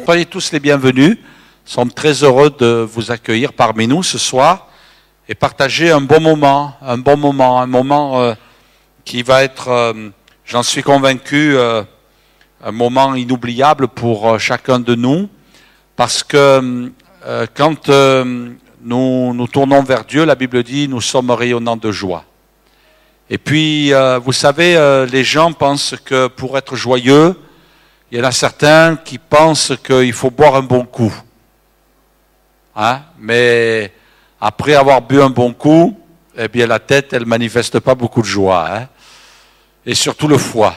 Soyez tous les bienvenus. Nous sommes très heureux de vous accueillir parmi nous ce soir et partager un moment qui va être, j'en suis convaincu, un moment inoubliable pour chacun de nous, parce que quand nous tournons vers Dieu, la Bible dit, nous sommes rayonnants de joie. Et puis, vous savez, les gens pensent que pour être joyeux, il y en a certains qui pensent qu'il faut boire un bon coup. Hein? Mais après avoir bu un bon coup, eh bien la tête, elle manifeste pas beaucoup de joie. Hein? Et surtout le foie.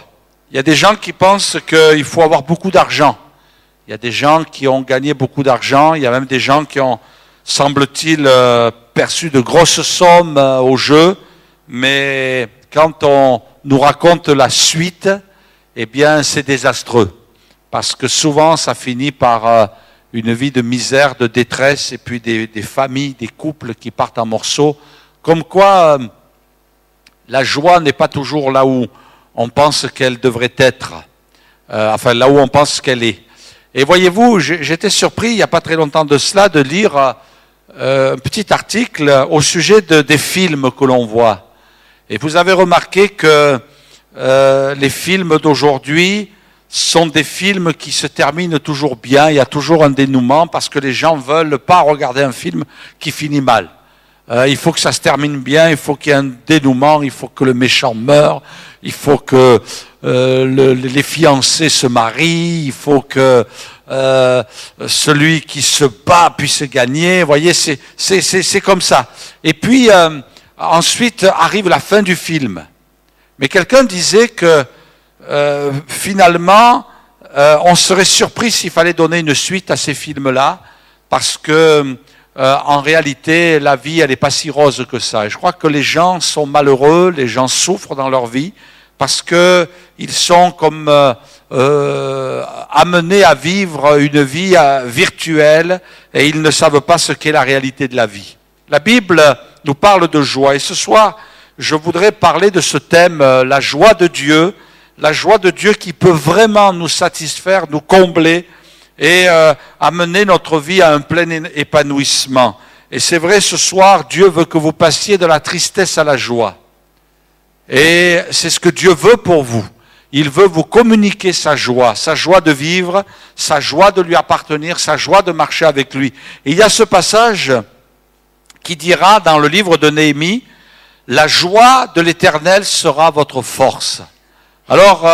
Il y a des gens qui pensent qu'il faut avoir beaucoup d'argent. Il y a des gens qui ont gagné beaucoup d'argent. Il y a même des gens qui ont, semble-t-il, perçu de grosses sommes au jeu. Mais quand on nous raconte la suite, eh bien c'est désastreux. Parce que souvent, ça finit par une vie de misère, de détresse, et puis des familles, des couples qui partent en morceaux. Comme quoi, la joie n'est pas toujours là où on pense qu'elle devrait être. Enfin, là où on pense qu'elle est. Et voyez-vous, j'étais surpris, il n'y a pas très longtemps de cela, de lire un petit article au sujet des films que l'on voit. Et vous avez remarqué que les films d'aujourd'hui sont des films qui se terminent toujours bien, il y a toujours un dénouement parce que les gens ne veulent pas regarder un film qui finit mal. Il faut que ça se termine bien, il faut qu'il y ait un dénouement, il faut que le méchant meure, il faut que les fiancés se marient, il faut que celui qui se bat puisse gagner. Vous voyez, c'est comme ça. Et puis, ensuite arrive la fin du film. Mais quelqu'un disait que finalement, on serait surpris s'il fallait donner une suite à ces films-là, parce que en réalité, la vie, elle n'est pas si rose que ça. Et je crois que les gens sont malheureux, les gens souffrent dans leur vie, parce que ils sont comme amenés à vivre une vie virtuelle, et ils ne savent pas ce qu'est la réalité de la vie. La Bible nous parle de joie, et ce soir, je voudrais parler de ce thème, la joie de Dieu qui peut vraiment nous satisfaire, nous combler et amener notre vie à un plein épanouissement. Et c'est vrai, ce soir, Dieu veut que vous passiez de la tristesse à la joie. Et c'est ce que Dieu veut pour vous. Il veut vous communiquer sa joie de vivre, sa joie de lui appartenir, sa joie de marcher avec lui. Et il y a ce passage qui dira dans le livre de Néhémie, « La joie de l'Éternel sera votre force ». Alors,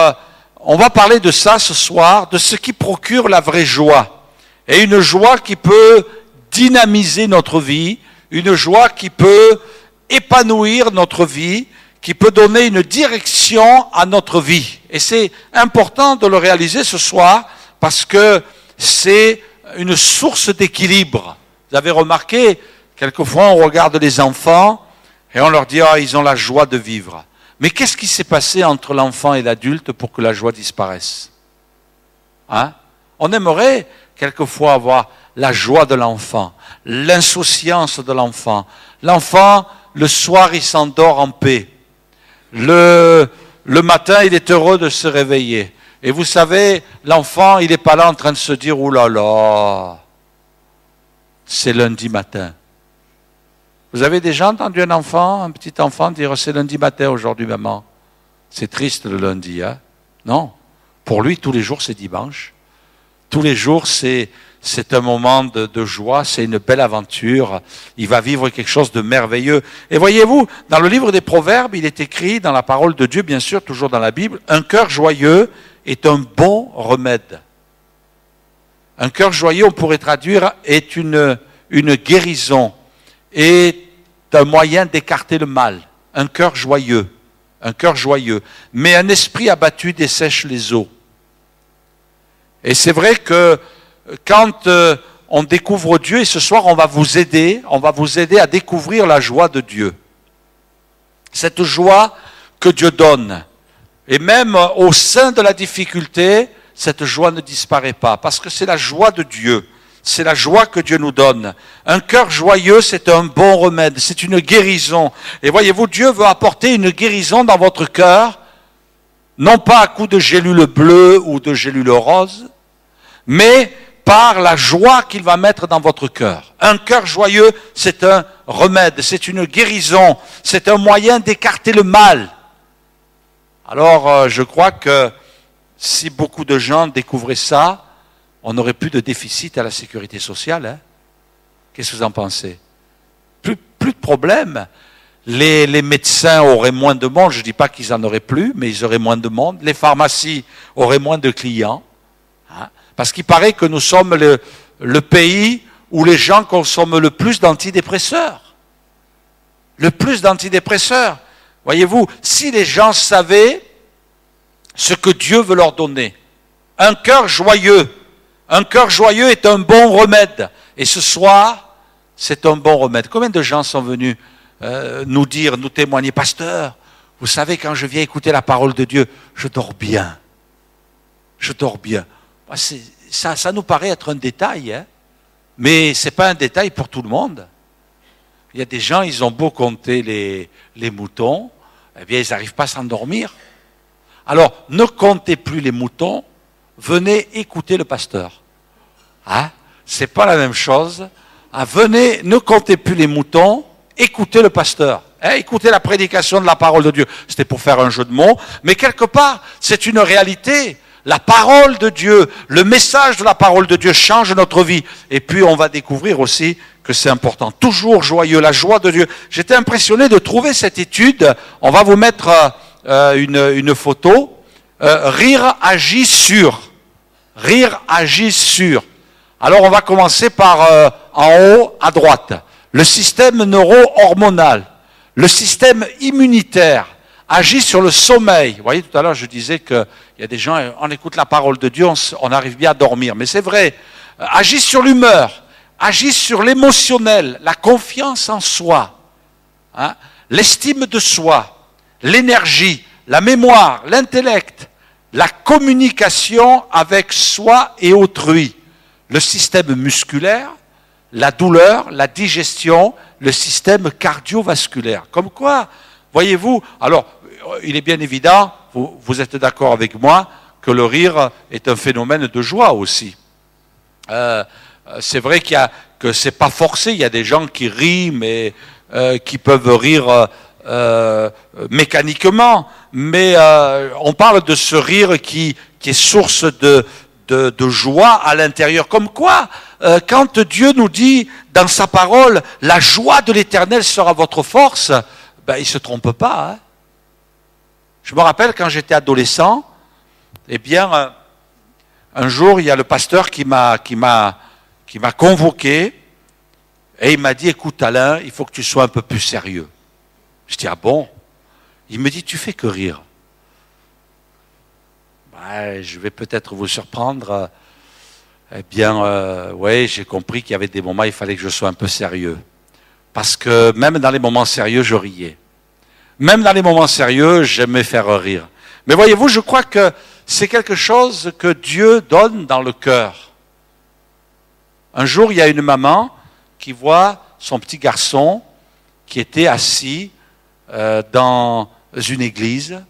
on va parler de ça ce soir, de ce qui procure la vraie joie. Et une joie qui peut dynamiser notre vie, une joie qui peut épanouir notre vie, qui peut donner une direction à notre vie. Et c'est important de le réaliser ce soir parce que c'est une source d'équilibre. Vous avez remarqué, quelquefois on regarde les enfants et on leur dit « Ah, ils ont la joie de vivre ». Mais qu'est-ce qui s'est passé entre l'enfant et l'adulte pour que la joie disparaisse? Hein? On aimerait quelquefois avoir la joie de l'enfant, l'insouciance de l'enfant. L'enfant, le soir, il s'endort en paix. Le matin, il est heureux de se réveiller. Et vous savez, l'enfant, il n'est pas là en train de se dire « Ouh là là, c'est lundi matin ». Vous avez déjà entendu un petit enfant dire « C'est lundi matin aujourd'hui, maman ». C'est triste le lundi, hein? Non. Pour lui, tous les jours, c'est dimanche. Tous les jours, c'est un moment de joie, c'est une belle aventure. Il va vivre quelque chose de merveilleux. Et voyez-vous, dans le livre des Proverbes, il est écrit, dans la parole de Dieu, bien sûr, toujours dans la Bible, « Un cœur joyeux est un bon remède ». Un cœur joyeux, on pourrait traduire, est une guérison. Est un moyen d'écarter le mal, un cœur joyeux, mais un esprit abattu dessèche les eaux. Et c'est vrai que quand on découvre Dieu, et ce soir on va vous aider à découvrir la joie de Dieu. Cette joie que Dieu donne. Et même au sein de la difficulté, cette joie ne disparaît pas, parce que c'est la joie de Dieu. c'est la joie que Dieu nous donne. Un cœur joyeux, c'est un bon remède, c'est une guérison. Et voyez-vous, Dieu veut apporter une guérison dans votre cœur, non pas à coup de gélule bleue ou de gélule rose, mais par la joie qu'il va mettre dans votre cœur. Un cœur joyeux, c'est un remède, c'est une guérison, c'est un moyen d'écarter le mal. Alors, je crois que si beaucoup de gens découvraient ça, on n'aurait plus de déficit à la sécurité sociale. Hein? Qu'est-ce que vous en pensez? Plus de problèmes. Les médecins auraient moins de monde, je ne dis pas qu'ils en auraient plus, mais ils auraient moins de monde. Les pharmacies auraient moins de clients. Hein? Parce qu'il paraît que nous sommes le pays où les gens consomment le plus d'antidépresseurs. Le plus d'antidépresseurs. Voyez-vous, si les gens savaient ce que Dieu veut leur donner, un cœur joyeux est un bon remède. Et ce soir, c'est un bon remède. Combien de gens sont venus nous dire, nous témoigner, pasteur, vous savez, quand je viens écouter la parole de Dieu, je dors bien. Je dors bien. Ça nous paraît être un détail, hein, mais ce n'est pas un détail pour tout le monde. Il y a des gens, ils ont beau compter les moutons, eh bien, ils n'arrivent pas à s'endormir. Alors, ne comptez plus les moutons, venez écouter le pasteur. Hein? Ce n'est pas la même chose. Ah, venez, ne comptez plus les moutons, écoutez le pasteur. Hein? Écoutez la prédication de la parole de Dieu. C'était pour faire un jeu de mots, mais quelque part, c'est une réalité. La parole de Dieu, le message de la parole de Dieu change notre vie. Et puis, on va découvrir aussi que c'est important. Toujours joyeux, la joie de Dieu. J'étais impressionné de trouver cette étude. On va vous mettre une photo. Rire agit sur. Rire agit sur. Alors, on va commencer par en haut à droite. Le système neuro-hormonal, le système immunitaire agit sur le sommeil. Vous voyez, tout à l'heure, je disais qu'il y a des gens, on écoute la parole de Dieu, on arrive bien à dormir. Mais c'est vrai. Agit sur l'humeur, agit sur l'émotionnel, la confiance en soi, hein, l'estime de soi, l'énergie, la mémoire, l'intellect, la communication avec soi et autrui, le système musculaire, la douleur, la digestion, le système cardiovasculaire. Comme quoi, voyez-vous, alors, il est bien évident, vous êtes d'accord avec moi, que le rire est un phénomène de joie aussi. C'est vrai que c'est pas forcé, il y a des gens qui rient, mais qui peuvent rire mécaniquement, mais on parle de ce rire qui est source de joie à l'intérieur. Comme quoi, quand Dieu nous dit dans sa parole, la joie de l'Éternel sera votre force, ben, il ne se trompe pas. Hein. Je me rappelle quand j'étais adolescent, eh bien, un jour, il y a le pasteur qui m'a convoqué et il m'a dit, écoute Alain, il faut que tu sois un peu plus sérieux. Je dis, ah bon? Il me dit, tu fais que rire. Ben, je vais peut-être vous surprendre. Eh bien, oui, j'ai compris qu'il y avait des moments où il fallait que je sois un peu sérieux. Parce que même dans les moments sérieux, je riais. Même dans les moments sérieux, j'aimais faire rire. Mais voyez-vous, je crois que c'est quelque chose que Dieu donne dans le cœur. Un jour, il y a une maman qui voit son petit garçon qui était assis dans une église.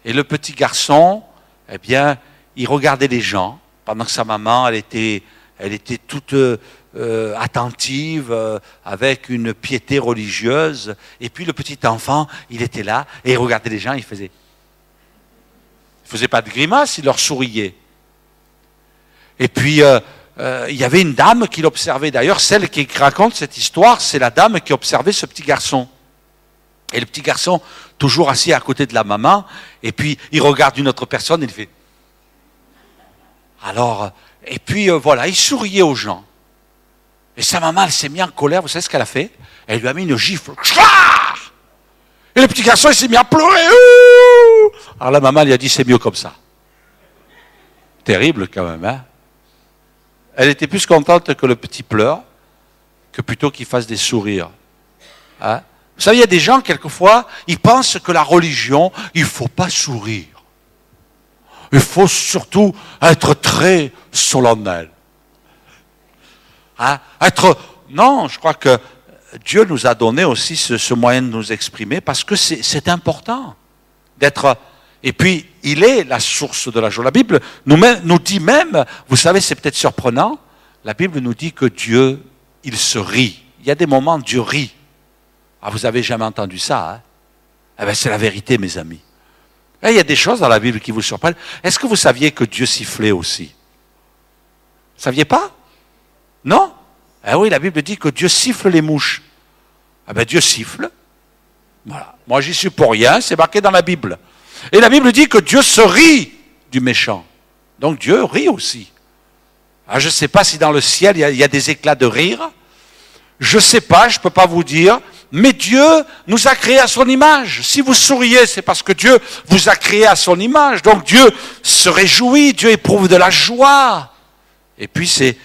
Et le petit garçon, eh bien, il regardait les gens pendant que sa maman, elle était toute attentive, avec une piété religieuse. Et puis le petit enfant, il était là et il regardait les gens, il faisait pas de grimace, il leur souriait. Et puis il y avait une dame qui l'observait. D'ailleurs, celle qui raconte cette histoire, c'est la dame qui observait ce petit garçon. Et le petit garçon, toujours assis à côté de la maman, et puis il regarde une autre personne et il fait... Alors, et puis voilà, il souriait aux gens. Et sa maman, elle s'est mise en colère, vous savez ce qu'elle a fait? Elle lui a mis une gifle. Et le petit garçon, il s'est mis à pleurer. Alors la maman lui a dit, c'est mieux comme ça. Terrible quand même, hein? Elle était plus contente que le petit pleure, que plutôt qu'il fasse des sourires. Hein? Vous savez, il y a des gens, quelquefois, ils pensent que la religion, il ne faut pas sourire. Il faut surtout être très solennel. Hein? Non, je crois que Dieu nous a donné aussi ce moyen de nous exprimer parce que c'est important d'être... Et puis, il est la source de la joie. La Bible nous dit même, vous savez, c'est peut-être surprenant, la Bible nous dit que Dieu, il se rit. Il y a des moments où Dieu rit. Ah, vous avez jamais entendu ça, hein? Eh bien, c'est la vérité, mes amis. Et il y a des choses dans la Bible qui vous surprennent. Est-ce que vous saviez que Dieu sifflait aussi? Vous ne saviez pas? Non? Eh oui, la Bible dit que Dieu siffle les mouches. Eh bien, Dieu siffle. Voilà. Moi, j'y suis pour rien, c'est marqué dans la Bible. Et la Bible dit que Dieu se rit du méchant. Donc Dieu rit aussi. Ah, je ne sais pas si dans le ciel, il y a des éclats de rire. Je ne sais pas, je ne peux pas vous dire. Mais Dieu nous a créés à son image. Si vous souriez, c'est parce que Dieu vous a créé à son image. Donc Dieu se réjouit, Dieu éprouve de la joie. Et puis c'est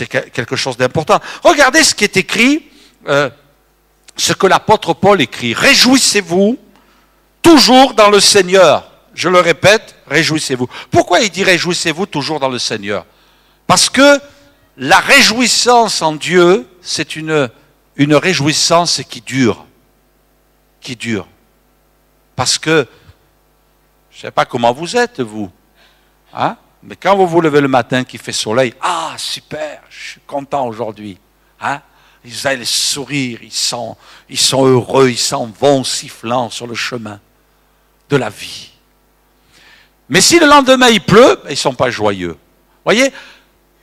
quelque chose d'important. Regardez ce qui est écrit, ce que l'apôtre Paul écrit. Réjouissez-vous toujours dans le Seigneur. Je le répète, réjouissez-vous. Pourquoi il dit réjouissez-vous toujours dans le Seigneur? Parce que la réjouissance en Dieu, c'est une réjouissance qui dure. Qui dure. Parce que, je ne sais pas comment vous êtes, vous. Hein? Mais quand vous vous levez le matin qu'il fait soleil, ah, super, je suis content aujourd'hui. Hein? Ils ont les sourires, ils sont heureux, ils s'en vont sifflant sur le chemin de la vie. Mais si le lendemain il pleut, ils ne sont pas joyeux. Vous voyez?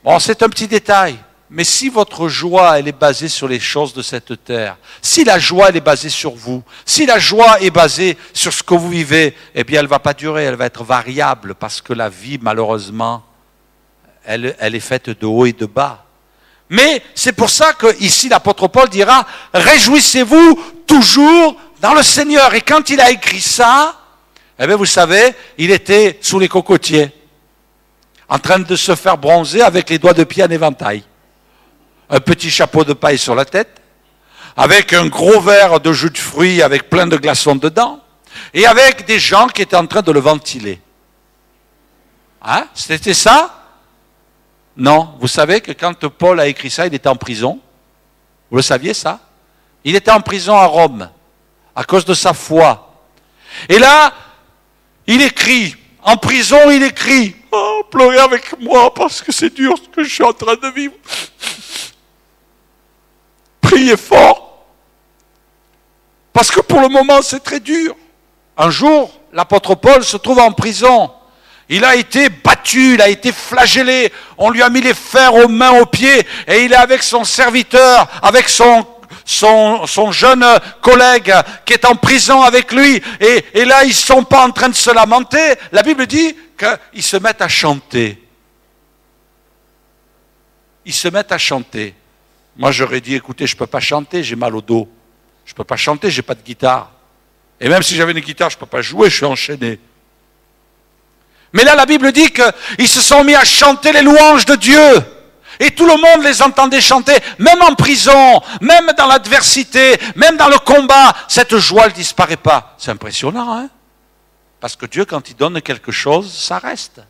Bon, c'est un petit détail. Mais si votre joie, elle est basée sur les choses de cette terre, si la joie, elle est basée sur vous, si la joie est basée sur ce que vous vivez, eh bien, elle ne va pas durer, elle va être variable, parce que la vie, malheureusement, elle est faite de haut et de bas. Mais c'est pour ça que ici l'apôtre Paul dira, réjouissez-vous toujours dans le Seigneur. Et quand il a écrit ça, eh bien, vous savez, il était sous les cocotiers, en train de se faire bronzer avec les doigts de pied en éventail. Un petit chapeau de paille sur la tête, avec un gros verre de jus de fruits avec plein de glaçons dedans, et avec des gens qui étaient en train de le ventiler. Hein? C'était ça? Non. Vous savez que quand Paul a écrit ça, il était en prison. Vous le saviez ça? Il était en prison à Rome, à cause de sa foi. Et là, il écrit, en prison il écrit, oh, pleurez avec moi parce que c'est dur ce que je suis en train de vivre. Priez fort, parce que pour le moment c'est très dur. Un jour, l'apôtre Paul se trouve en prison. Il a été battu, il a été flagellé, on lui a mis les fers aux mains, aux pieds, et il est avec son serviteur, avec son jeune collègue qui est en prison avec lui, et là ils ne sont pas en train de se lamenter. La Bible dit qu'ils se mettent à chanter. Ils se mettent à chanter. Moi, j'aurais dit, écoutez, je ne peux pas chanter, j'ai mal au dos. Je ne peux pas chanter, je n'ai pas de guitare. Et même si j'avais une guitare, je ne peux pas jouer, je suis enchaîné. Mais là, la Bible dit qu'ils se sont mis à chanter les louanges de Dieu. Et tout le monde les entendait chanter, même en prison, même dans l'adversité, même dans le combat. Cette joie ne disparaît pas. C'est impressionnant, hein? Parce que Dieu, quand il donne quelque chose, ça reste.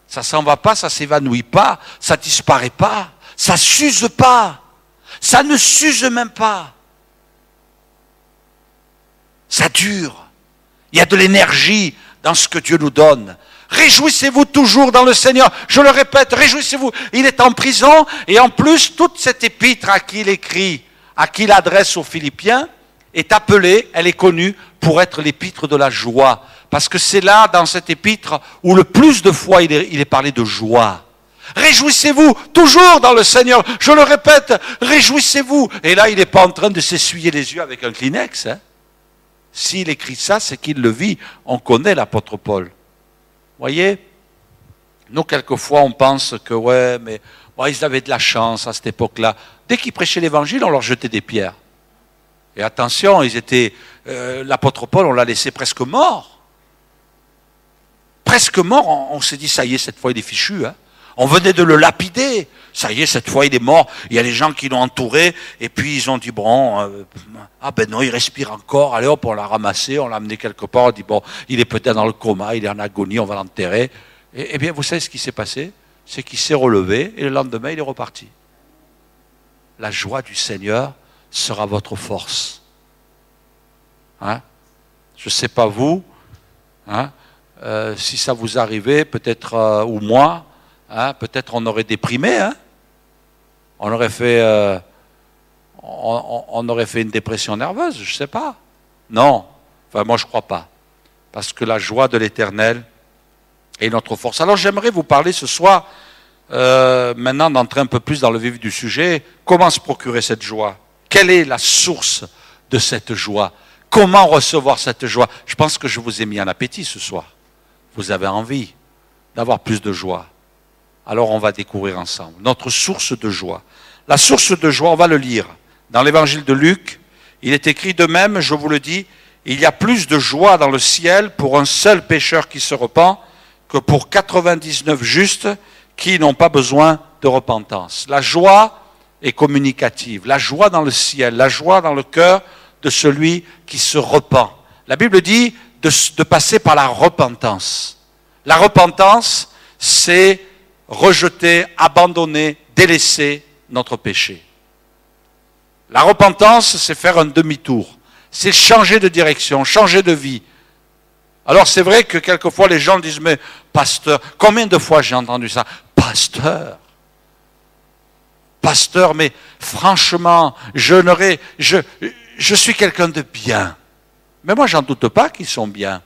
Ça ne s'en va pas, ça ne s'évanouit pas, ça ne disparaît pas, ça ne s'use pas. Ça ne s'use même pas. Ça dure. Il y a de l'énergie dans ce que Dieu nous donne. Réjouissez-vous toujours dans le Seigneur. Je le répète, réjouissez-vous. Il est en prison et en plus, toute cette épître à qui il écrit, à qui il adresse aux Philippiens, est appelée, elle est connue pour être l'épître de la joie. Parce que c'est là, dans cette épître, où le plus de fois il est parlé de joie. Réjouissez-vous toujours dans le Seigneur. Je le répète, réjouissez-vous. Et là, il n'est pas en train de s'essuyer les yeux avec un Kleenex. Hein. S'il écrit ça, c'est qu'il le vit. On connaît l'apôtre Paul. Voyez, nous, quelquefois, on pense que, ouais, mais ils avaient de la chance à cette époque-là. Dès qu'ils prêchaient l'évangile, on leur jetait des pierres. Et attention, l'apôtre Paul, on l'a laissé presque mort. Presque mort, on s'est dit, ça y est, cette fois, il est fichu, hein. On venait de le lapider. Ça y est, cette fois, il est mort. Il y a les gens qui l'ont entouré. Et puis, ils ont dit, bon, non, il respire encore. Allez, hop, on l'a ramassé, on l'a amené quelque part. On dit, bon, il est peut-être dans le coma, il est en agonie, on va l'enterrer. Et bien, vous savez ce qui s'est passé? C'est qu'il s'est relevé et le lendemain, il est reparti. la joie du Seigneur sera votre force. Hein? Je ne sais pas vous, hein? Si ça vous arrivait, peut-être, ou moi, hein? Peut-être on aurait déprimé, hein? On aurait fait une dépression nerveuse, je ne sais pas. Non, enfin moi je ne crois pas. Parce que la joie de l'Éternel est notre force. Alors j'aimerais vous parler ce soir, maintenant d'entrer un peu plus dans le vif du sujet, comment se procurer cette joie? Quelle est la source de cette joie? Comment recevoir cette joie? Je pense que je vous ai mis en appétit ce soir. Vous avez envie d'avoir plus de joie. Alors on va découvrir ensemble notre source de joie. La source de joie, on va le lire. Dans l'évangile de Luc, il est écrit de même, je vous le dis, il y a plus de joie dans le ciel pour un seul pécheur qui se repent que pour 99 justes qui n'ont pas besoin de repentance. La joie est communicative. La joie dans le ciel, la joie dans le cœur de celui qui se repent. La Bible dit de passer par la repentance. La repentance, c'est rejeter, abandonner, délaisser notre péché. La repentance, c'est faire un demi-tour. C'est changer de direction, changer de vie. Alors c'est vrai que quelquefois les gens disent, mais pasteur, combien de fois j'ai entendu ça? Pasteur, mais franchement, je suis quelqu'un de bien. Mais moi, j'en doute pas qu'ils sont bien.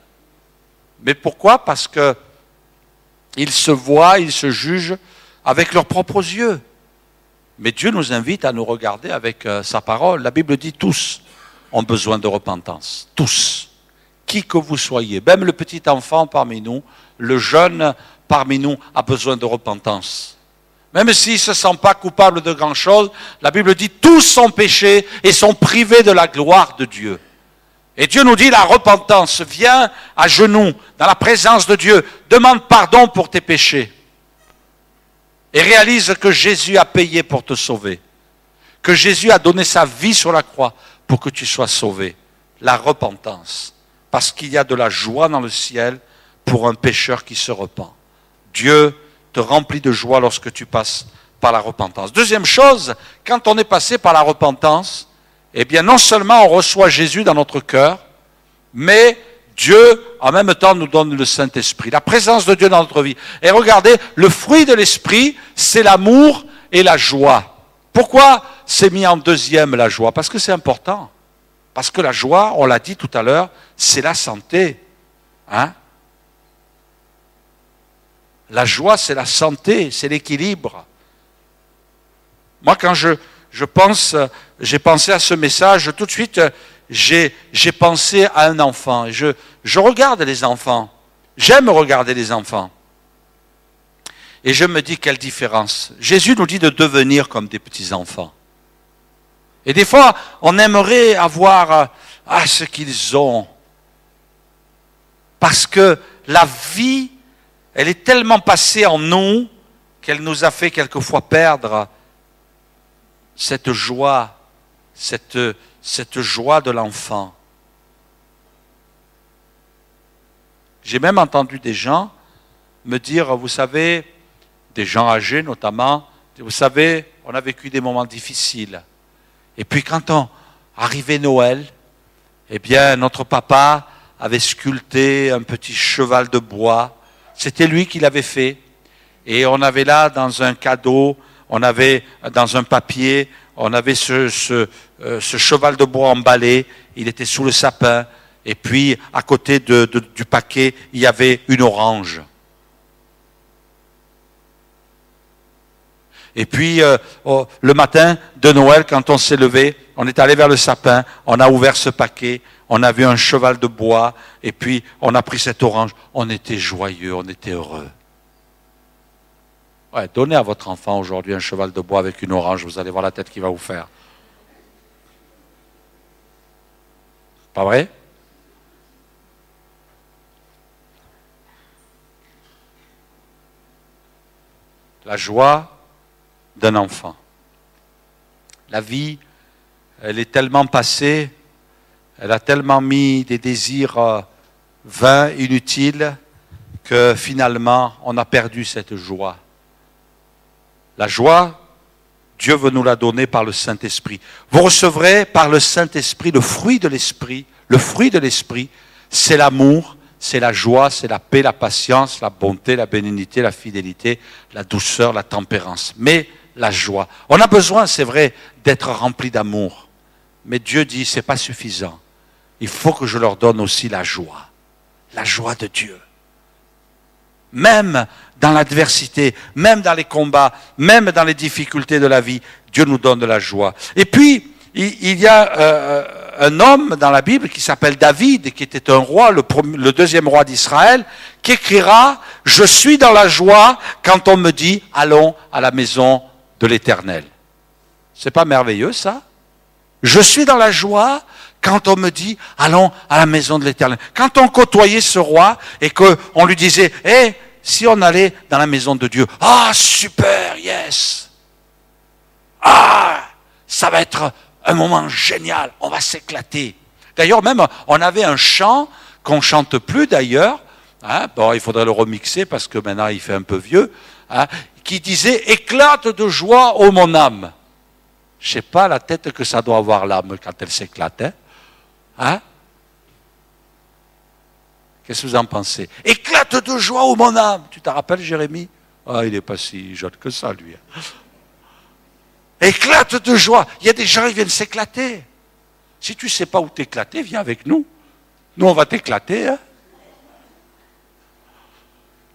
Mais pourquoi? Parce que ils se voient, ils se jugent avec leurs propres yeux. Mais Dieu nous invite à nous regarder avec sa parole. La Bible dit tous ont besoin de repentance. Tous. Qui que vous soyez. Même le petit enfant parmi nous, le jeune parmi nous a besoin de repentance. Même s'il ne se sent pas coupable de grand-chose, la Bible dit tous sont péchés et sont privés de la gloire de Dieu. Et Dieu nous dit la repentance, viens à genoux dans la présence de Dieu, demande pardon pour tes péchés. Et réalise que Jésus a payé pour te sauver. Que Jésus a donné sa vie sur la croix pour que tu sois sauvé. La repentance. Parce qu'il y a de la joie dans le ciel pour un pécheur qui se repent. Dieu te remplit de joie lorsque tu passes par la repentance. Deuxième chose, quand on est passé par la repentance, eh bien non seulement on reçoit Jésus dans notre cœur, mais Dieu, en même temps, nous donne le Saint-Esprit, la présence de Dieu dans notre vie. Et regardez, le fruit de l'Esprit, c'est l'amour et la joie. Pourquoi c'est mis en deuxième, la joie? Parce que c'est important. Parce que la joie, on l'a dit tout à l'heure, c'est la santé. Hein? La joie, c'est la santé, c'est l'équilibre. Moi, quand j'ai pensé à ce message, tout de suite, j'ai pensé à un enfant. Je regarde les enfants. J'aime regarder les enfants. Et je me dis, quelle différence. Jésus nous dit de devenir comme des petits-enfants. Et des fois, on aimerait avoir ce qu'ils ont. Parce que la vie, elle est tellement passée en nous qu'elle nous a fait quelquefois perdre cette joie, cette joie de l'enfant. J'ai même entendu des gens me dire, vous savez, des gens âgés notamment, vous savez, on a vécu des moments difficiles. Et puis quand on arrivait Noël, eh bien notre papa avait sculpté un petit cheval de bois. C'était lui qui l'avait fait. Et on avait là dans un cadeau, on avait dans un papier, on avait ce cheval de bois emballé, il était sous le sapin. Et puis à côté du paquet, il y avait une orange. Et puis, le matin de Noël, quand on s'est levé, on est allé vers le sapin, on a ouvert ce paquet, on a vu un cheval de bois, et puis on a pris cette orange. On était joyeux, on était heureux. Ouais, donnez à votre enfant aujourd'hui un cheval de bois avec une orange, vous allez voir la tête qu'il va vous faire. Pas vrai? La joie d'un enfant. La vie, elle est tellement passée, elle a tellement mis des désirs vains, inutiles, que finalement, on a perdu cette joie. La joie Dieu veut nous la donner par le Saint-Esprit. Vous recevrez par le Saint-Esprit le fruit de l'Esprit. Le fruit de l'Esprit, c'est l'amour, c'est la joie, c'est la paix, la patience, la bonté, la bénignité, la fidélité, la douceur, la tempérance. Mais la joie. On a besoin, c'est vrai, d'être rempli d'amour. Mais Dieu dit, c'est pas suffisant. Il faut que je leur donne aussi la joie de Dieu. Même dans l'adversité, même dans les combats, même dans les difficultés de la vie, Dieu nous donne de la joie. Et puis, il y a un homme dans la Bible qui s'appelle David, qui était un roi, le deuxième roi d'Israël, qui écrira « Je suis dans la joie quand on me dit « Allons à la maison de l'Éternel ». C'est pas merveilleux ça ? Je suis dans la joie quand on me dit « Allons à la maison de l'Éternel ». Quand on côtoyait ce roi et qu'on lui disait « Hé, si on allait dans la maison de Dieu, ah super, yes. Ah, ça va être un moment génial, on va s'éclater. » D'ailleurs, même, on avait un chant qu'on ne chante plus d'ailleurs, hein, bon, il faudrait le remixer parce que maintenant il fait un peu vieux, hein, qui disait « Éclate de joie, ô mon âme ». Je ne sais pas la tête que ça doit avoir l'âme quand elle s'éclate. Hein? Qu'est-ce que vous en pensez? Éclate de joie, ô mon âme. Tu te rappelles, Jérémie? Ah, il n'est pas si jeune que ça, lui. Éclate de joie. Il y a des gens qui viennent s'éclater. Si tu ne sais pas où t'éclater, viens avec nous. Nous, on va t'éclater. Hein?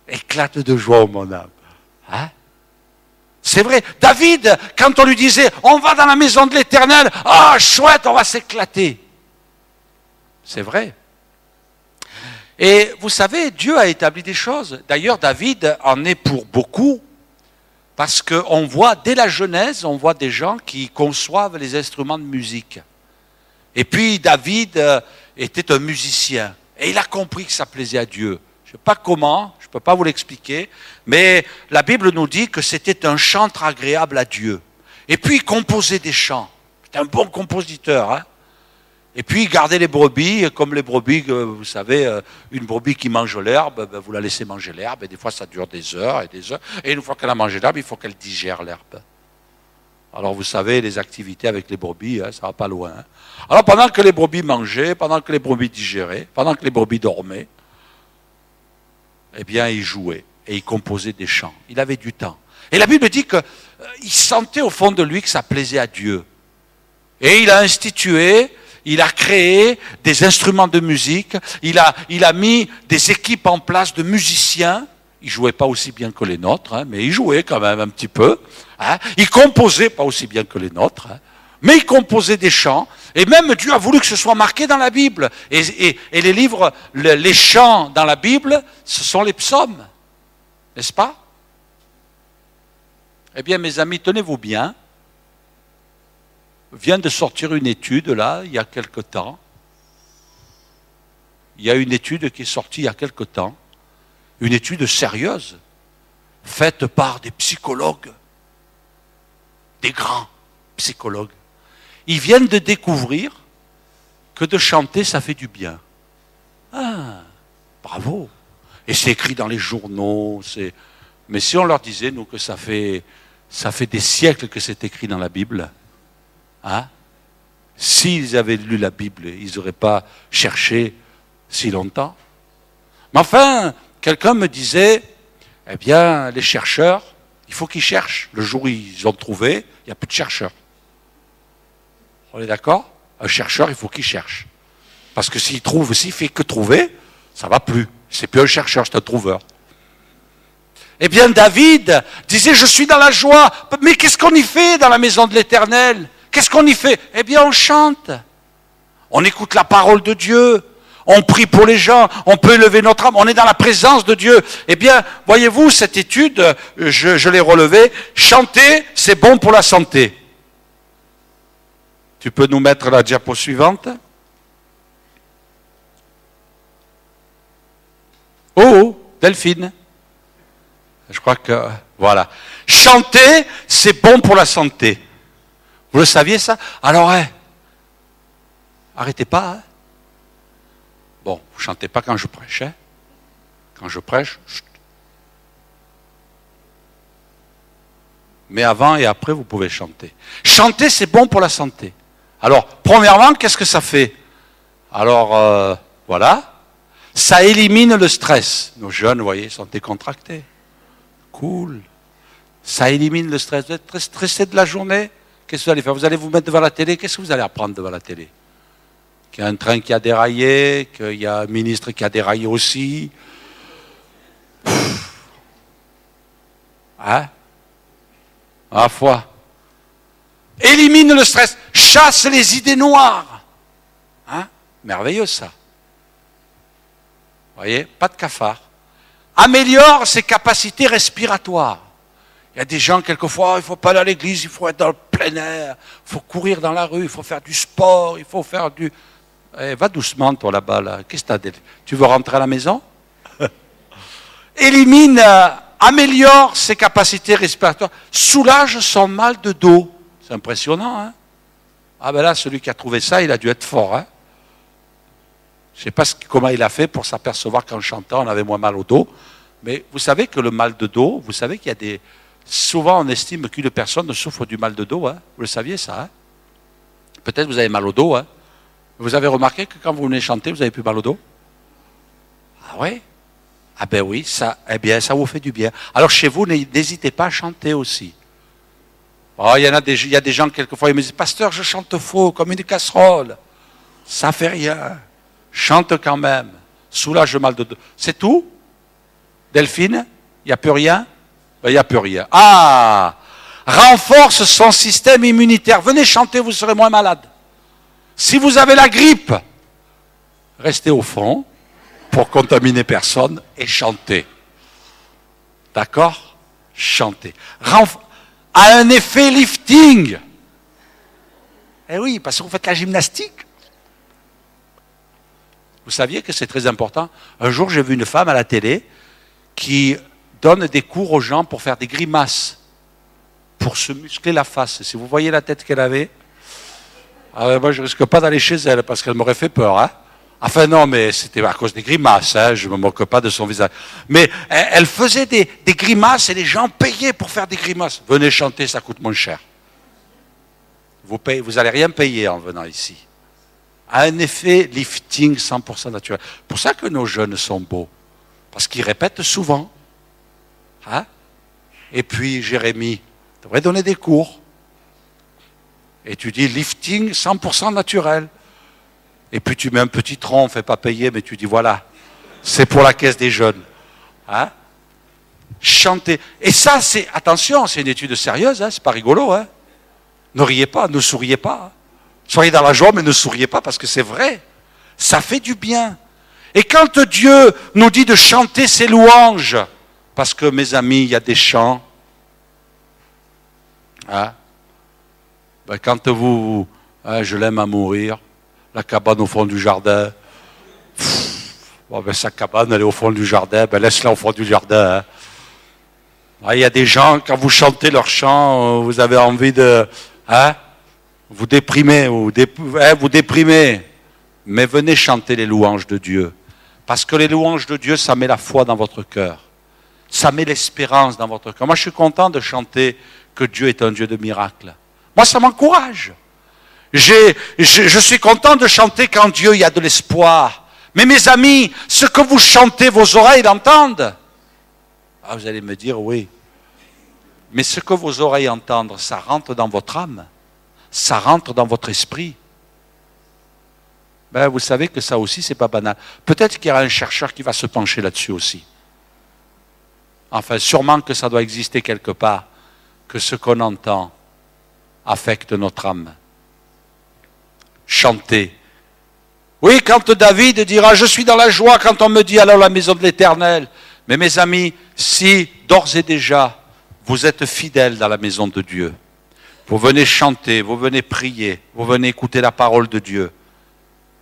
Éclate de joie, ô mon âme. Hein? C'est vrai, David, quand on lui disait « On va dans la maison de l'Éternel, ah, chouette, on va s'éclater ». C'est vrai. Et vous savez, Dieu a établi des choses. D'ailleurs, David en est pour beaucoup, parce qu'on voit, dès la Genèse, on voit des gens qui conçoivent les instruments de musique. Et puis, David était un musicien, et il a compris que ça plaisait à Dieu. Je ne sais pas comment, je ne peux pas vous l'expliquer, mais la Bible nous dit que c'était un chantre agréable à Dieu. Et puis il composait des chants. C'était un bon compositeur. Hein. Et puis il gardait les brebis, comme les brebis, vous savez, une brebis qui mange l'herbe, ben, vous la laissez manger l'herbe, et des fois ça dure des heures et des heures. Et une fois qu'elle a mangé l'herbe, il faut qu'elle digère l'herbe. Alors vous savez, les activités avec les brebis, hein, ça ne va pas loin. Hein. Alors pendant que les brebis mangeaient, pendant que les brebis digéraient, pendant que les brebis dormaient, eh bien, il jouait et il composait des chants. Il avait du temps. Et la Bible dit qu'il sentait au fond de lui que ça plaisait à Dieu. Et il a institué, il a créé des instruments de musique, il a mis des équipes en place de musiciens. Il ne jouait pas aussi bien que les nôtres, hein, mais il jouait quand même un petit peu. Hein. Il composait pas aussi bien que les nôtres, hein, mais il composait des chants. Et même Dieu a voulu que ce soit marqué dans la Bible. Et les livres, les chants dans la Bible, ce sont les psaumes. N'est-ce pas? Eh bien, mes amis, tenez-vous bien. Vient de sortir une étude, là, il y a quelque temps. Il y a une étude qui est sortie il y a quelque temps. Une étude sérieuse, faite par des psychologues, des grands psychologues. Ils viennent de découvrir que de chanter, ça fait du bien. Ah, bravo. Et c'est écrit dans les journaux. Mais si on leur disait, nous, que ça fait des siècles que c'est écrit dans la Bible, hein, s'ils avaient lu la Bible, ils n'auraient pas cherché si longtemps. Mais enfin, quelqu'un me disait, eh bien, les chercheurs, il faut qu'ils cherchent. Le jour où ils ont trouvé, il n'y a plus de chercheurs. On est d'accord? Un chercheur, il faut qu'il cherche. Parce que s'il fait que trouver, ça ne va plus. C'est plus un chercheur, c'est un trouveur. Eh bien, David disait, je suis dans la joie. Mais qu'est-ce qu'on y fait dans la maison de l'Éternel? Qu'est-ce qu'on y fait? Eh bien, on chante. On écoute la parole de Dieu. On prie pour les gens. On peut élever notre âme. On est dans la présence de Dieu. Eh bien, voyez-vous, cette étude, je l'ai relevée. Chanter, c'est bon pour la santé. Tu peux nous mettre la diapo suivante? Oh, Delphine. Je crois que, voilà. Chanter, c'est bon pour la santé. Vous le saviez ça? Alors, arrêtez pas. Hein. Bon, vous ne chantez pas quand je prêche. Hein. Quand je prêche, chut. Mais avant et après, vous pouvez chanter. Chanter, c'est bon pour la santé. Alors, premièrement, qu'est-ce que ça fait? Alors, voilà. Ça élimine le stress. Nos jeunes, vous voyez, sont décontractés. Cool. Ça élimine le stress. Vous êtes très stressé de la journée. Qu'est-ce que vous allez faire? Vous allez vous mettre devant la télé. Qu'est-ce que vous allez apprendre devant la télé? Qu'il y a un train qui a déraillé, qu'il y a un ministre qui a déraillé aussi. Hein? À la fois. Élimine le stress. Chasse les idées noires. Hein? Merveilleux ça. Vous voyez? Pas de cafard. Améliore ses capacités respiratoires. Il y a des gens, quelquefois, il ne faut pas aller à l'église, il faut être dans le plein air, il faut courir dans la rue, il faut faire du sport, il faut faire du... Eh, va doucement, toi, là-bas. Là. Qu'est-ce que tu as? Tu veux rentrer à la maison? Élimine, améliore ses capacités respiratoires, soulage son mal de dos. C'est impressionnant, hein? Ah ben là, celui qui a trouvé ça, il a dû être fort, hein? Je ne sais pas comment il a fait pour s'apercevoir qu'en chantant, on avait moins mal au dos. Mais vous savez que le mal de dos, vous savez qu'il y a des... Souvent, on estime qu'une personne souffre du mal de dos. Hein? Vous le saviez, ça? Hein? Peut-être vous avez mal au dos. Hein? Vous avez remarqué que quand vous venez chanter, vous avez plus mal au dos? Ah oui? Ah ben oui, ça, eh bien, ça vous fait du bien. Alors chez vous, n'hésitez pas à chanter aussi. Oh, il y a des gens, quelquefois, ils me disent, pasteur, je chante faux, comme une casserole. Ça fait rien. Chante quand même. Soulage le mal de dos. C'est tout? Delphine? Il n'y a plus rien? Ben, il n'y a plus rien. Ah! Renforce son système immunitaire. Venez chanter, vous serez moins malade. Si vous avez la grippe, restez au fond pour contaminer personne et chantez. D'accord? Chantez. A un effet lifting. Eh oui, parce que vous faites la gymnastique. Vous saviez que c'est très important? Un jour, j'ai vu une femme à la télé qui donne des cours aux gens pour faire des grimaces, pour se muscler la face. Si vous voyez la tête qu'elle avait, moi je ne risque pas d'aller chez elle parce qu'elle m'aurait fait peur. Hein? Enfin non, mais c'était à cause des grimaces, hein? Je ne me moque pas de son visage. Mais elle faisait des grimaces et les gens payaient pour faire des grimaces. Venez chanter, ça coûte moins cher. Vous n'allez rien payer en venant ici. A un effet lifting 100% naturel. C'est pour ça que nos jeunes sont beaux. Parce qu'ils répètent souvent. Hein? Et puis, Jérémie, tu devrais donner des cours. Et tu dis lifting 100% naturel. Et puis tu mets un petit tronc, on ne fait pas payer, mais tu dis voilà, c'est pour la caisse des jeunes. Hein? Chanter. Et ça, c'est, attention, c'est une étude sérieuse, hein, c'est pas rigolo. Hein? Ne riez pas, ne souriez pas. Soyez dans la joie, mais ne souriez pas parce que c'est vrai. Ça fait du bien. Et quand Dieu nous dit de chanter ses louanges, parce que mes amis, il y a des chants, hein? Ben, quand vous je l'aime à mourir, la cabane au fond du jardin, bon, ben, sa cabane, elle est au fond du jardin, ben, laisse-la au fond du jardin. Hein? Il y a des gens, quand vous chantez leurs chants, vous avez envie de... Hein? Vous déprimez, vous déprimez. Mais venez chanter les louanges de Dieu. Parce que les louanges de Dieu, ça met la foi dans votre cœur. Ça met l'espérance dans votre cœur. Moi, je suis content de chanter que Dieu est un Dieu de miracles. Moi, ça m'encourage. Je suis content de chanter quand Dieu, il y a de l'espoir. Mais mes amis, ce que vous chantez, vos oreilles l'entendent. Ah, vous allez me dire, oui. Mais ce que vos oreilles entendent, ça rentre dans votre âme. Ça rentre dans votre esprit. Ben, vous savez que ça aussi, c'est pas banal. Peut-être qu'il y aura un chercheur qui va se pencher là-dessus aussi. Enfin, sûrement que ça doit exister quelque part, que ce qu'on entend affecte notre âme. Chanter. Oui, quand David dira « Je suis dans la joie quand on me dit alors la maison de l'Éternel ». Mais mes amis, si d'ores et déjà vous êtes fidèles dans la maison de Dieu, vous venez chanter, vous venez prier, vous venez écouter la parole de Dieu,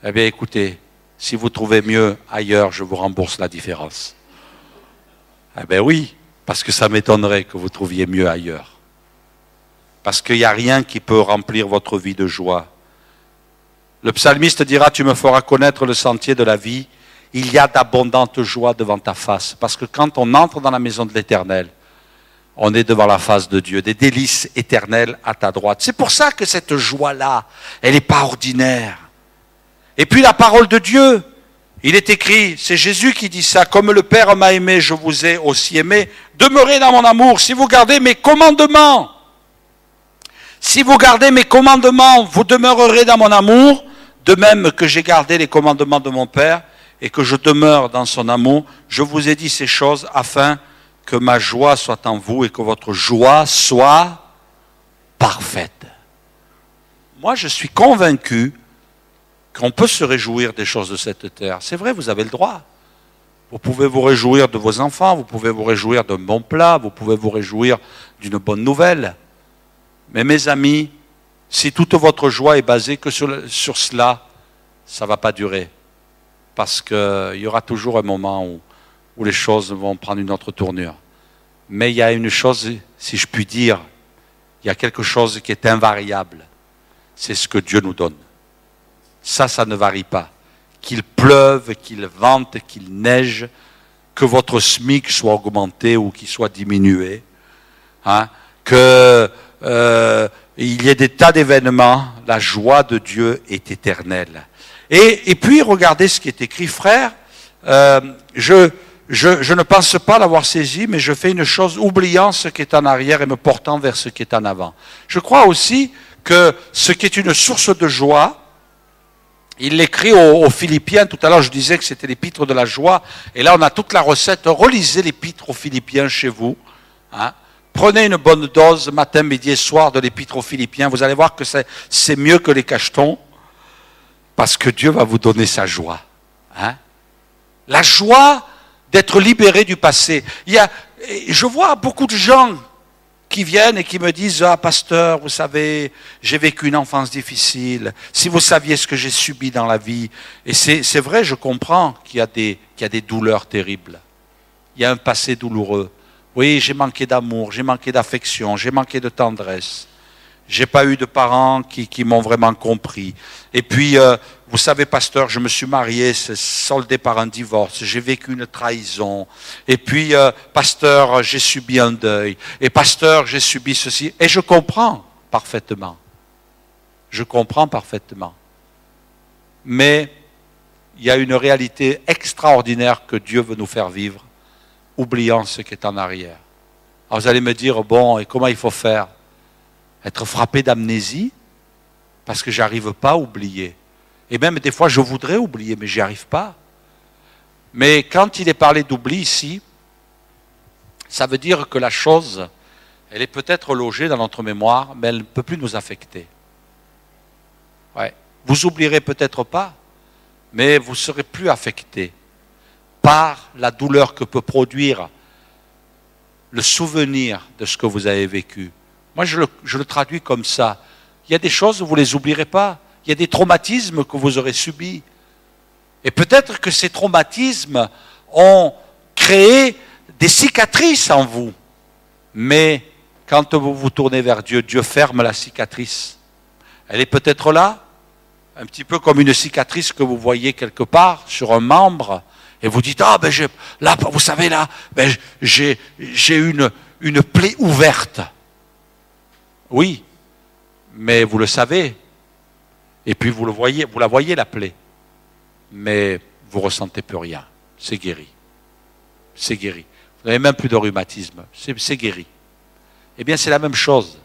eh bien écoutez, si vous trouvez mieux ailleurs, je vous rembourse la différence. Eh bien oui, parce que ça m'étonnerait que vous trouviez mieux ailleurs. Parce qu'il n'y a rien qui peut remplir votre vie de joie. Le psalmiste dira, tu me feras connaître le sentier de la vie. Il y a d'abondantes joies devant ta face. Parce que quand on entre dans la maison de l'Éternel, on est devant la face de Dieu, des délices éternelles à ta droite. C'est pour ça que cette joie-là, elle n'est pas ordinaire. Et puis la parole de Dieu, il est écrit, c'est Jésus qui dit ça, comme le Père m'a aimé, je vous ai aussi aimé, demeurez dans mon amour, si vous gardez mes commandements. Si vous gardez mes commandements, vous demeurerez dans mon amour, de même que j'ai gardé les commandements de mon Père et que je demeure dans son amour. Je vous ai dit ces choses afin que ma joie soit en vous et que votre joie soit parfaite. Moi, je suis convaincu qu'on peut se réjouir des choses de cette terre. C'est vrai, vous avez le droit. Vous pouvez vous réjouir de vos enfants, vous pouvez vous réjouir d'un bon plat, vous pouvez vous réjouir d'une bonne nouvelle. Mais mes amis, si toute votre joie est basée que sur cela, ça ne va pas durer. Parce qu'il y aura toujours un moment où les choses vont prendre une autre tournure. Mais il y a une chose, si je puis dire, il y a quelque chose qui est invariable. C'est ce que Dieu nous donne. Ça ne varie pas. Qu'il pleuve, qu'il vente, qu'il neige, que votre SMIC soit augmenté ou qu'il soit diminué, hein, il y ait des tas d'événements, la joie de Dieu est éternelle. Et puis, regardez ce qui est écrit, frère, je ne pense pas l'avoir saisi, mais je fais une chose, oubliant ce qui est en arrière et me portant vers ce qui est en avant. Je crois aussi que ce qui est une source de joie, il l'écrit aux Philippiens, tout à l'heure je disais que c'était l'épître de la joie, et là on a toute la recette, relisez l'épître aux Philippiens chez vous, hein. Prenez une bonne dose matin, midi et soir de l'épître aux Philippiens, vous allez voir que c'est mieux que les cachetons, parce que Dieu va vous donner sa joie. Hein. La joie d'être libéré du passé. Je vois beaucoup de gens qui viennent et qui me disent « Ah, pasteur, vous savez, j'ai vécu une enfance difficile. Si vous saviez ce que j'ai subi dans la vie. » Et c'est vrai, je comprends qu'il y a des douleurs terribles. Il y a un passé douloureux. Oui, j'ai manqué d'amour, j'ai manqué d'affection, j'ai manqué de tendresse. J'ai pas eu de parents qui m'ont vraiment compris. Et puis, vous savez, pasteur, je me suis marié, c'est soldé par un divorce. J'ai vécu une trahison. Et puis, pasteur, j'ai subi un deuil. Et pasteur, j'ai subi ceci. Et je comprends parfaitement. Je comprends parfaitement. Mais il y a une réalité extraordinaire que Dieu veut nous faire vivre, oubliant ce qui est en arrière. Alors vous allez me dire, bon, et comment il faut faire ? Être frappé d'amnésie, parce que je n'arrive pas à oublier. Et même des fois, je voudrais oublier, mais je n'y arrive pas. Mais quand il est parlé d'oubli ici, ça veut dire que la chose, elle est peut-être logée dans notre mémoire, mais elle ne peut plus nous affecter. Ouais. Vous oublierez peut-être pas, mais vous ne serez plus affecté par la douleur que peut produire le souvenir de ce que vous avez vécu. Moi, je le traduis comme ça. Il y a des choses, vous ne les oublierez pas. Il y a des traumatismes que vous aurez subis. Et peut-être que ces traumatismes ont créé des cicatrices en vous. Mais quand vous vous tournez vers Dieu, Dieu ferme la cicatrice. Elle est peut-être là, un petit peu comme une cicatrice que vous voyez quelque part sur un membre. Et vous dites, ah ben là, vous savez là, ben, j'ai une plaie ouverte. Oui, mais vous le savez. Et puis vous la voyez la plaie. Mais vous ne ressentez plus rien. C'est guéri. C'est guéri. Vous n'avez même plus de rhumatisme. C'est guéri. Eh bien, c'est la même chose.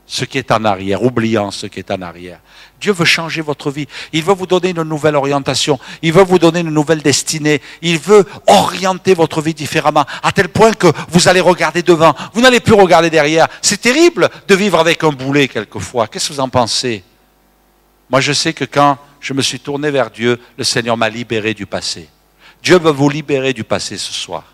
Ce qui est en arrière, oubliant ce qui est en arrière. Dieu veut changer votre vie. Il veut vous donner une nouvelle orientation. Il veut vous donner une nouvelle destinée. Il veut orienter votre vie différemment, à tel point que vous allez regarder devant. Vous n'allez plus regarder derrière. C'est terrible de vivre avec un boulet quelquefois. Qu'est-ce que vous en pensez ? Moi, je sais que quand je me suis tourné vers Dieu, le Seigneur m'a libéré du passé. Dieu veut vous libérer du passé ce soir.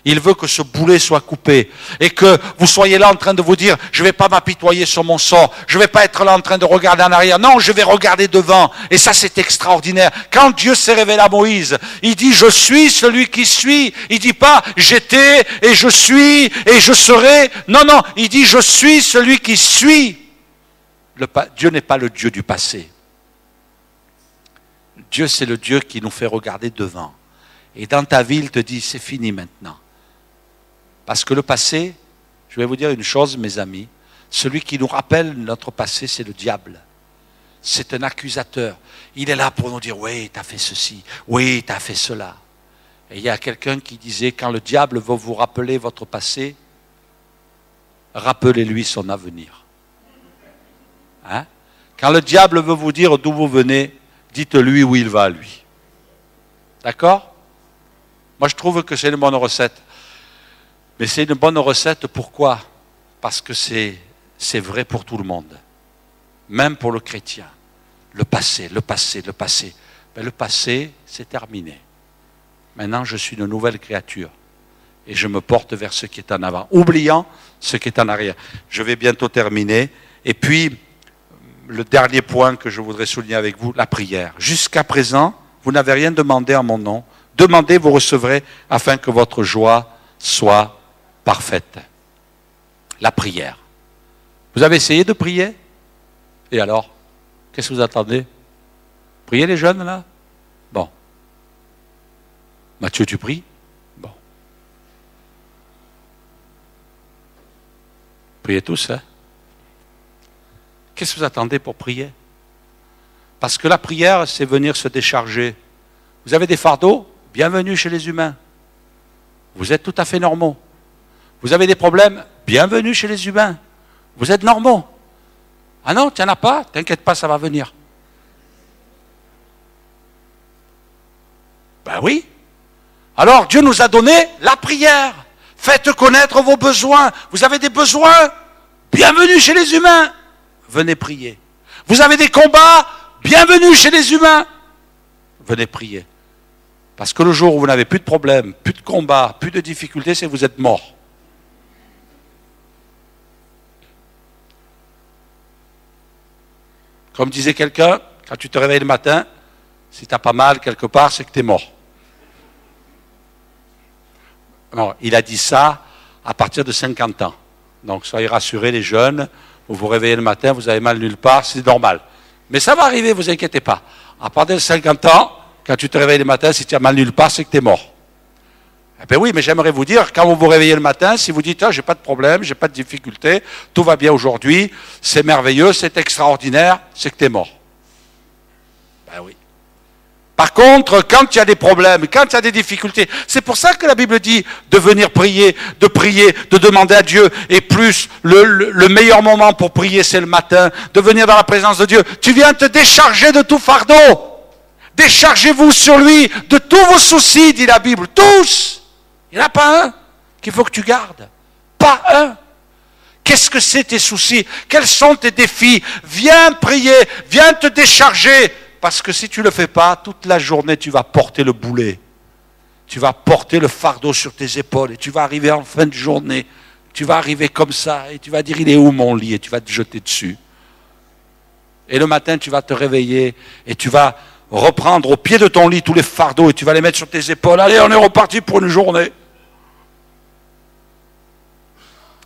Il veut que ce boulet soit coupé et que vous soyez là en train de vous dire « Je ne vais pas m'apitoyer sur mon sort, je ne vais pas être là en train de regarder en arrière. Non, je vais regarder devant. » Et ça, c'est extraordinaire. Quand Dieu s'est révélé à Moïse, il dit « Je suis celui qui suis ». Il ne dit pas « J'étais et je suis et je serai ». Non, non, il dit « Je suis celui qui suis ». Dieu n'est pas le Dieu du passé. Dieu, c'est le Dieu qui nous fait regarder devant. Et dans ta vie, il te dit « C'est fini maintenant ». Parce que le passé, Je vais vous dire une chose, mes amis. Celui qui nous rappelle notre passé, c'est le diable. C'est un accusateur. Il est là pour nous dire, oui, tu as fait ceci, oui, tu as fait cela. Et il y a quelqu'un qui disait, quand le diable veut vous rappeler votre passé, rappelez-lui son avenir. Hein? Quand le diable veut vous dire d'où vous venez, dites-lui où il va, lui. D'accord? Moi, je trouve que c'est une bonne recette. Mais c'est une bonne recette, pourquoi? Parce que c'est vrai pour tout le monde. Même pour le chrétien. Le passé, le passé, le passé. Mais le passé, c'est terminé. Maintenant, je suis une nouvelle créature. Et je me porte vers ce qui est en avant, oubliant ce qui est en arrière. Je vais bientôt terminer. Et puis, le dernier point que je voudrais souligner avec vous, la prière. Jusqu'à présent, vous n'avez rien demandé en mon nom. Demandez, vous recevrez, afin que votre joie soit parfaite. La prière. Vous avez essayé de prier? Et alors? Qu'est-ce que vous attendez? Priez les jeunes, là? Bon. Mathieu, tu pries? Bon. Priez tous, hein? Qu'est-ce que vous attendez pour prier? Parce que la prière, c'est venir se décharger. Vous avez des fardeaux? Bienvenue chez les humains. Vous êtes tout à fait normaux. Vous avez des problèmes? Bienvenue chez les humains. Vous êtes normaux. Ah non, tu n'en as pas? T'inquiète pas, ça va venir. Ben oui. Alors, Dieu nous a donné la prière. Faites connaître vos besoins. Vous avez des besoins? Bienvenue chez les humains. Venez prier. Vous avez des combats? Bienvenue chez les humains. Venez prier. Parce que le jour où vous n'avez plus de problèmes, plus de combats, plus de difficultés, c'est que vous êtes mort. Comme disait quelqu'un, quand tu te réveilles le matin, si tu n'as pas mal quelque part, c'est que tu es mort. Non, il a dit ça à partir de 50 ans. Donc soyez rassurés les jeunes, vous vous réveillez le matin, vous avez mal nulle part, c'est normal. Mais ça va arriver, vous inquiétez pas. À partir de 50 ans, quand tu te réveilles le matin, si tu as mal nulle part, c'est que tu es mort. Eh bien oui, mais j'aimerais vous dire, quand vous vous réveillez le matin, si vous dites, j'ai pas de problème, j'ai pas de difficulté, tout va bien aujourd'hui, c'est merveilleux, c'est extraordinaire, c'est que tu es mort. Ben oui. Par contre, quand il y a des problèmes, quand il y a des difficultés, c'est pour ça que la Bible dit de venir prier, de demander à Dieu. Et plus, le meilleur moment pour prier, c'est le matin, de venir dans la présence de Dieu. Tu viens te décharger de tout fardeau. Déchargez-vous sur lui de tous vos soucis, dit la Bible. Tous. Il n'y en a pas un qu'il faut que tu gardes. Pas un. Qu'est-ce que c'est tes soucis? Quels sont tes défis? Viens prier, viens te décharger. Parce que si tu ne le fais pas, toute la journée, tu vas porter le boulet. Tu vas porter le fardeau sur tes épaules. Et tu vas arriver en fin de journée. Tu vas arriver comme ça. Et tu vas dire, il est où mon lit? Et tu vas te jeter dessus. Et le matin, tu vas te réveiller. Et tu vas reprendre au pied de ton lit tous les fardeaux. Et tu vas les mettre sur tes épaules. Allez, on est reparti pour une journée.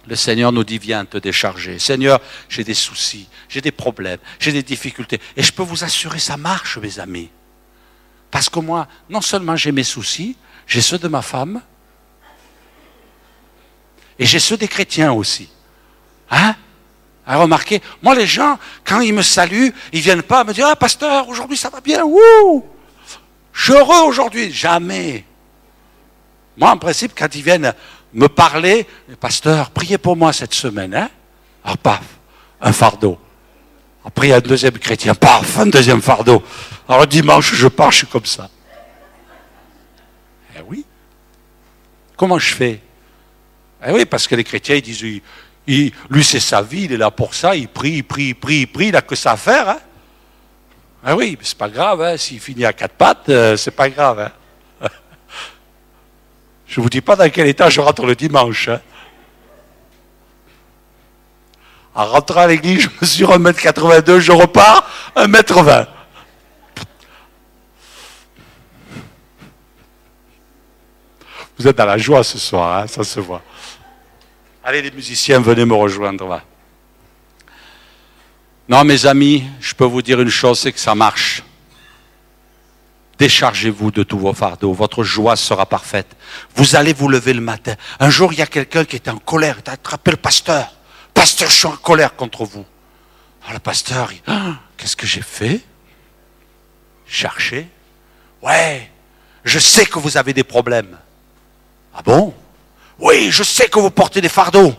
Le Seigneur nous dit, viens te décharger. Seigneur, j'ai des soucis, j'ai des problèmes, j'ai des difficultés. Et je peux vous assurer, ça marche, mes amis. Parce que moi, non seulement j'ai mes soucis, j'ai ceux de ma femme, et j'ai ceux des chrétiens aussi. Hein? Alors, remarquez, moi les gens, quand ils me saluent, ils ne viennent pas me dire, ah pasteur, aujourd'hui ça va bien, wouh! Je suis heureux aujourd'hui. Jamais. Moi, en principe, quand ils viennent me parler, pasteur, priez pour moi cette semaine, hein? Alors, paf, un fardeau. Après, il y a un deuxième chrétien, paf, un deuxième fardeau. Alors, dimanche, je pars, je suis comme ça. Eh oui. Comment je fais? Eh oui, parce que les chrétiens, ils disent, lui, c'est sa vie, il est là pour ça, il prie, il n'a que ça à faire, hein? Ah oui, mais c'est pas grave, hein? S'il finit à quatre pattes, c'est pas grave, hein? Je ne vous dis pas dans quel état je rentre le dimanche. Hein. En rentrant à l'église, je mesure 1m82, je repars 1m20. Vous êtes dans la joie ce soir, hein, ça se voit. Allez les musiciens, venez me rejoindre. Va. Non mes amis, je peux vous dire une chose, c'est que ça marche. Déchargez-vous de tous vos fardeaux, votre joie sera parfaite. Vous allez vous lever le matin. Un jour, il y a quelqu'un qui était en colère, il a attrapé le pasteur. Pasteur, je suis en colère contre vous. Alors le pasteur, qu'est-ce que j'ai fait? Chercher. Ouais, je sais que vous avez des problèmes. Ah bon? Oui, je sais que vous portez des fardeaux.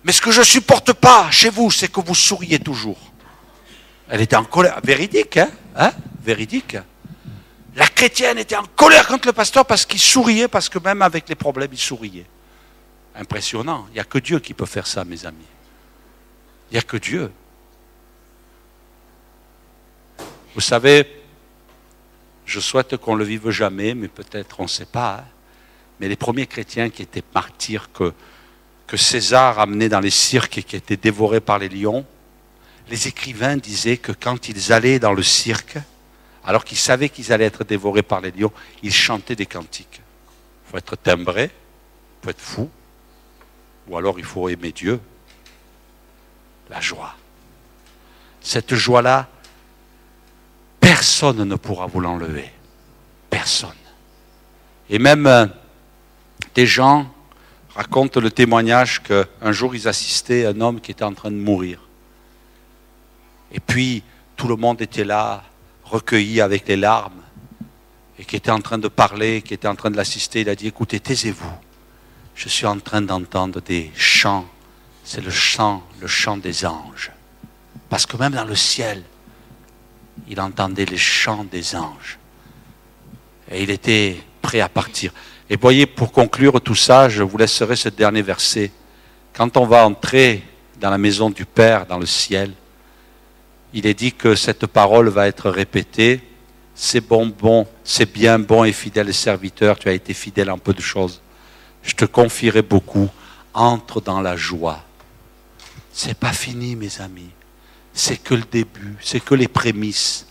Mais ce que je ne supporte pas chez vous, c'est que vous souriez toujours. Elle était en colère. Véridique, hein? Véridique. La chrétienne était en colère contre le pasteur parce qu'il souriait, parce que même avec les problèmes, il souriait. Impressionnant. Il n'y a que Dieu qui peut faire ça, mes amis. Il n'y a que Dieu. Vous savez, je souhaite qu'on ne le vive jamais, mais peut-être on ne sait pas. Mais les premiers chrétiens qui étaient martyrs, que César amenait dans les cirques et qui étaient dévorés par les lions, les écrivains disaient que quand ils allaient dans le cirque, alors qu'ils savaient qu'ils allaient être dévorés par les lions, ils chantaient des cantiques. Il faut être timbré, il faut être fou, ou alors il faut aimer Dieu. La joie. Cette joie-là, personne ne pourra vous l'enlever. Personne. Et même des gens racontent le témoignage qu'un jour ils assistaient à un homme qui était en train de mourir. Et puis tout le monde était là, recueilli avec les larmes, et qui était en train de parler, qui était en train de l'assister. Il a dit, écoutez, taisez-vous. Je suis en train d'entendre des chants. C'est le chant des anges. Parce que même dans le ciel, il entendait les chants des anges. Et il était prêt à partir. Et voyez, pour conclure tout ça, je vous laisserai ce dernier verset. Quand on va entrer dans la maison du Père, dans le ciel, il est dit que cette parole va être répétée. C'est c'est bien, bon et fidèle serviteur, tu as été fidèle en peu de choses. Je te confierai beaucoup. Entre dans la joie. C'est pas fini, mes amis. C'est que le début, c'est que les prémices.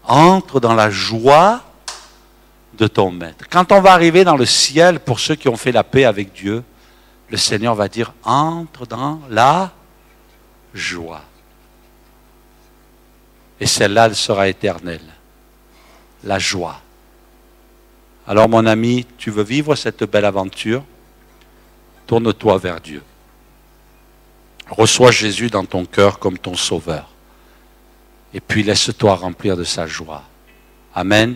Entre dans la joie de ton maître. Quand on va arriver dans le ciel, pour ceux qui ont fait la paix avec Dieu, le Seigneur va dire, entre dans la joie. Et celle-là, elle sera éternelle. La joie. Alors mon ami, tu veux vivre cette belle aventure? Tourne-toi vers Dieu. Reçois Jésus dans ton cœur comme ton sauveur. Et puis laisse-toi remplir de sa joie. Amen.